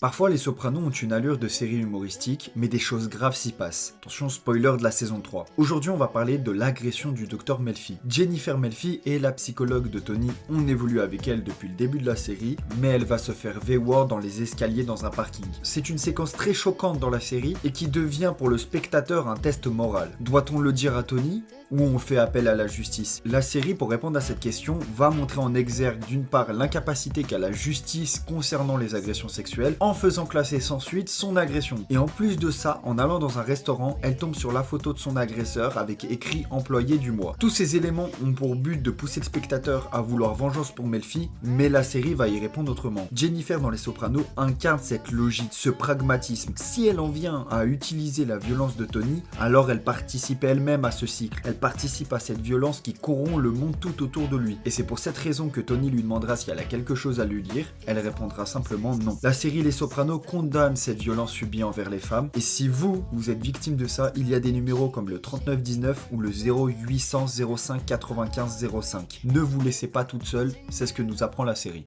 Parfois, les Sopranos ont une allure de série humoristique, mais des choses graves s'y passent. Attention, spoiler de la saison 3. Aujourd'hui, on va parler de l'agression du docteur Melfi. Jennifer Melfi est la psychologue de Tony, on évolue avec elle depuis le début de la série, mais elle va se faire V-word dans les escaliers dans un parking. C'est une séquence très choquante dans la série et qui devient pour le spectateur un test moral. Doit-on le dire à Tony ou on fait appel à la justice? La série, pour répondre à cette question, va montrer en exergue d'une part l'incapacité qu'a la justice concernant les agressions sexuelles, en faisant classer sans suite son agression. Et en plus de ça, en allant dans un restaurant, elle tombe sur la photo de son agresseur avec écrit employé du mois. Tous ces éléments ont pour but de pousser le spectateur à vouloir vengeance pour Melfi, mais la série va y répondre autrement. Jennifer dans Les Sopranos incarne cette logique, ce pragmatisme. Si elle en vient à utiliser la violence de Tony, alors elle participe elle-même à ce cycle. Elle participe à cette violence qui corrompt le monde tout autour de lui. Et c'est pour cette raison que Tony lui demandera si elle a quelque chose à lui dire. Elle répondra simplement non. La série Les Sopranos condamne cette violence subie envers les femmes. Et si vous êtes victime de ça, il y a des numéros comme le 3919 ou le 0800 05 95 05. Ne vous laissez pas toute seule, c'est ce que nous apprend la série.